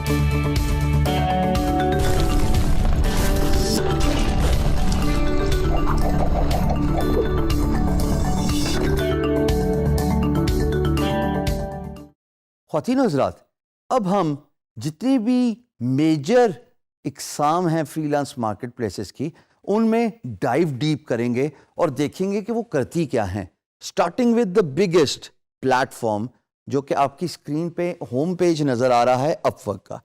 خواتین و حضرات، اب ہم جتنی بھی میجر اقسام ہیں فری لانس مارکیٹ پلیسز کی، ان میں ڈائیو ڈیپ کریں گے اور دیکھیں گے کہ وہ کرتی کیا ہیں. Starting with the biggest plate form جو کہ آپ کی اسکرین پہ ہوم پیج نظر آ رہا ہے، اپ ورک کا.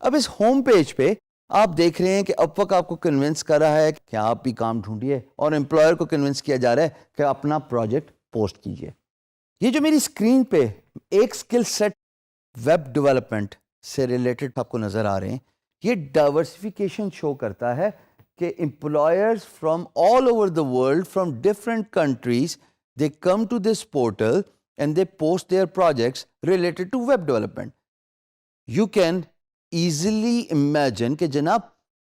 اب اس ہوم پیج پہ آپ دیکھ رہے ہیں کہ اپ ورک آپ کو کنونس کر رہا ہے کہ آپ بھی کام ڈھونڈیے، اور امپلائر کو کنونس کیا جا رہا ہے کہ اپنا پروجیکٹ پوسٹ کیجیے. یہ جو میری اسکرین پہ ایک اسکل سیٹ ویب ڈیولپمنٹ سے ریلیٹڈ آپ کو نظر آ رہے ہیں، یہ ڈائیورسفیکیشن شو کرتا ہے کہ employers from all over the world, from different countries, they come to this portal and they post their projects related to web development. You can easily imagine کہ جناب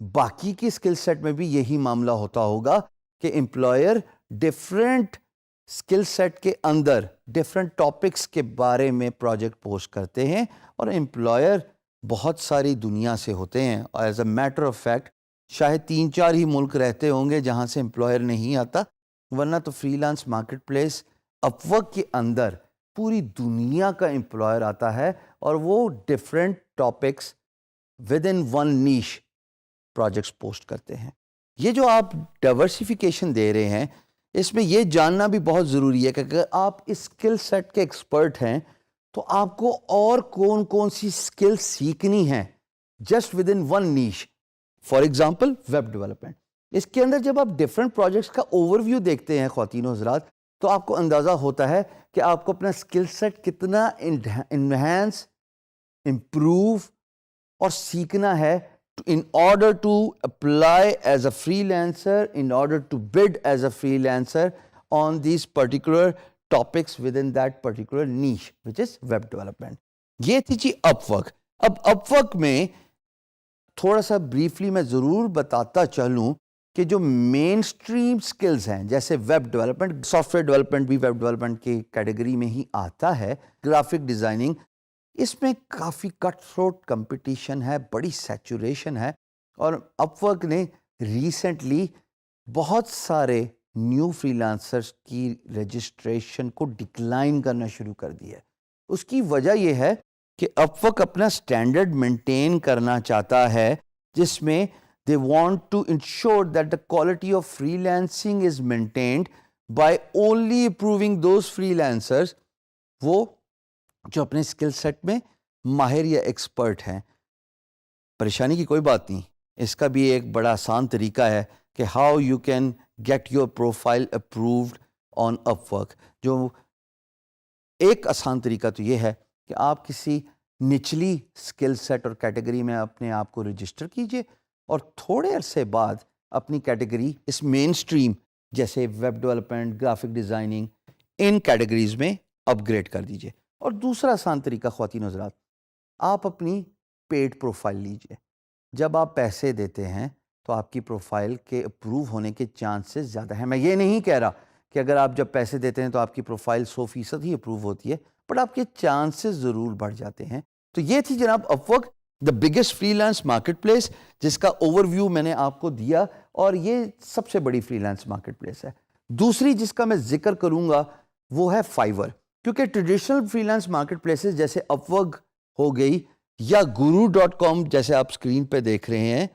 باقی کی اسکل سیٹ میں بھی یہی معاملہ ہوتا ہوگا کہ امپلائر ڈفرینٹ اسکل سیٹ کے اندر ڈفرینٹ ٹاپکس کے بارے میں پروجیکٹ پوسٹ کرتے ہیں، اور امپلائر بہت ساری دنیا سے ہوتے ہیں. اور as a matter of fact شاید 3-4 ہی ملک رہتے ہوں گے جہاں سے امپلائر نہیں آتا، ورنہ تو فری لانس مارکیٹ پلیس اپ ورک کے اندر پوری دنیا کا امپلائر آتا ہے، اور وہ different topics within one niche projects post کرتے ہیں. یہ جو آپ ڈائیورسفیکیشن دے رہے ہیں، اس میں یہ جاننا بھی بہت ضروری ہے کہ اگر آپ اس اسکل سیٹ کے ایکسپرٹ ہیں تو آپ کو اور کون کون سی اسکل سیکھنی ہیں just within one niche. For example web development. اس کے اندر جب آپ ڈفرینٹ پروجیکٹس کا اوور ویو دیکھتے ہیں خواتین و حضرات، تو آپ کو اندازہ ہوتا ہے کہ آپ کو اپنا اسکل سیٹ کتنا انہینس، امپروو اور سیکھنا ہے in order to apply as a freelancer, in order to bid as a freelancer on these particular topics within that particular niche, which is web development. یہ تھی جی اپ ورک. اب اپ work میں تھوڑا سا بریفلی میں ضرور بتاتا چلوں کہ جو مین سٹریم سکلز ہیں، جیسے web development, soft where development بھی ویب ڈیولپمنٹ کی کیٹیگری میں ہی آتا ہے، گرافک ڈیزائننگ، اس میں کافی کٹ تھروٹ کمپٹیشن ہے، بڑی سیچوریشن ہے. اور اپ ورک نے ریسنٹلی بہت سارے نیو فری لانسرز کی رجسٹریشن کو ڈکلائن کرنا شروع کر دیا ہے. اس کی وجہ یہ ہے کہ اپ ورک اپنا اسٹینڈرڈ مینٹین کرنا چاہتا ہے، جس میں they want to ensure that the quality of freelancing is maintained by only approving those freelancers وہ جو اپنے اسکل سیٹ میں ماہر یا ایکسپرٹ ہیں. پریشانی کی کوئی بات نہیں، اس کا بھی ایک بڑا آسان طریقہ ہے کہ how you can get your profile approved on Upwork. جو ایک آسان طریقہ تو یہ ہے کہ آپ کسی نچلی اسکل سیٹ اور کیٹیگری میں اپنے آپ کو رجسٹر کیجئے، اور تھوڑے عرصے بعد اپنی کیٹیگری اس مین سٹریم جیسے ویب ڈیولپمنٹ، گرافک ڈیزائننگ، ان کیٹیگریز میں اپ گریڈ کر دیجئے. اور دوسرا آسان طریقہ خواتین و حضرات، آپ اپنی پیڈ پروفائل لیجئے. جب آپ پیسے دیتے ہیں تو آپ کی پروفائل کے اپروو ہونے کے چانسز زیادہ ہیں. میں یہ نہیں کہہ رہا کہ اگر آپ جب پیسے دیتے ہیں تو آپ کی پروفائل 100% ہی اپروو ہوتی ہے، بٹ آپ کے چانسز ضرور بڑھ جاتے ہیں. تو یہ تھی جناب Upwork, the biggest freelance marketplace, جس کا اوور ویو میں نے آپ کو دیا، اور یہ سب سے بڑی فری لانس مارکیٹ پلیس ہے. دوسری جس کا میں ذکر کروں گا وہ ہے فائیور، کیونکہ traditional free lance market places جیسے اپ ورک ہو گئی یا guru.com جیسے آپ اسکرین پہ دیکھ رہے ہیں،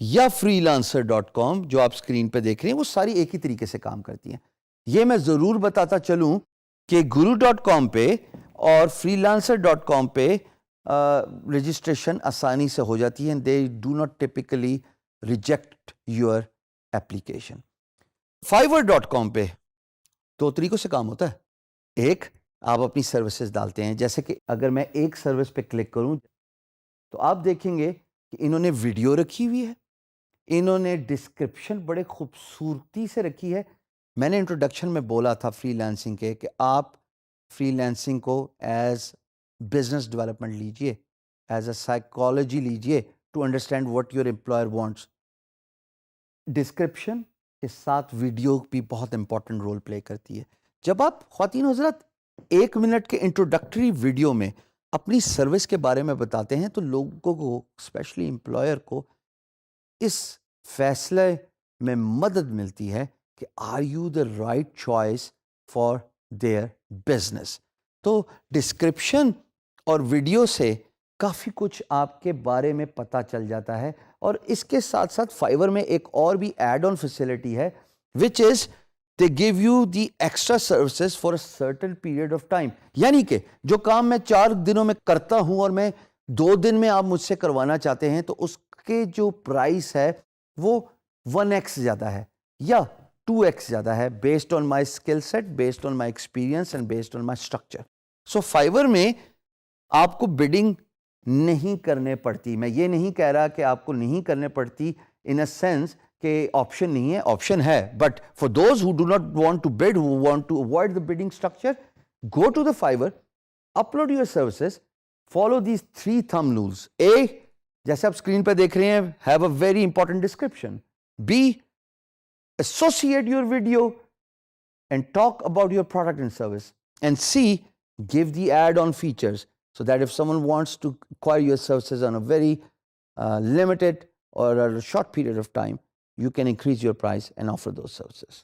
یا freelancer.com جو آپ اسکرین پہ دیکھ رہے ہیں، وہ ساری ایک ہی طریقے سے کام کرتی ہیں. یہ میں ضرور بتاتا چلوں کہ guru.com پہ اور freelancer.com پہ رجسٹریشن آسانی سے ہو جاتی ہے. they do not typically reject your application. fiverr.com پہ 2 طریقوں سے کام ہوتا ہے. ایک، آپ اپنی سروسز ڈالتے ہیں، جیسے کہ اگر میں ایک سروس پہ کلک کروں تو آپ دیکھیں گے کہ انہوں نے ویڈیو رکھی ہوئی ہے، انہوں نے ڈسکرپشن بڑے خوبصورتی سے رکھی ہے. میں نے انٹروڈکشن میں بولا تھا فری لانسنگ کے کہ آپ فری لانسنگ کو ایز بزنس ڈیولپمنٹ لیجئے، ایز اے سائیکالوجی لیجئے to understand what your employer wants. Description کے ساتھ ویڈیو بھی بہت امپورٹنٹ رول پلے کرتی ہے. جب آپ خواتین حضرات 1 منٹ کے انٹروڈکٹری ویڈیو میں اپنی سروس کے بارے میں بتاتے ہیں تو لوگوں کو اسپیشلی امپلائر کو اس فیصلے میں مدد ملتی ہے کہ are you the right choice for their business. تو ڈسکرپشن اور ویڈیو سے کافی کچھ آپ کے بارے میں پتہ چل جاتا ہے. اور اس کے ساتھ ساتھ فائور میں ایک اور بھی ایڈ آن فیسلٹی ہے وچ از they give you the extra services for a certain period of time. یعنی کہ جو کام میں 4 دنوں میں کرتا ہوں اور میں 2 دن میں آپ مجھ سے کروانا چاہتے ہیں تو اس کے جو پرائس ہے وہ 1x زیادہ ہے یا 2x زیادہ ہے based on my skill set, based on my experience and based on my structure. So Fiverr میں آپ کو bidding نہیں کرنے پڑتی. میں یہ نہیں کہہ رہا کہ آپ کو نہیں کرنے پڑتی in a sense کہ آپشن نہیں ہے, آپشن ہے, but for those who do not want to bid, who want to avoid the bidding structure, go to the Fiverr, upload your services, follow these 3 thumb rules. A, جیسے آپ screen پہ دیکھ رہے ہیں, have a very important description. B, associate your video and talk about your product and service. And C, give the add-on features so that if someone wants to acquire your services on a very limited or a short period of time, you can increase your price and offer those services.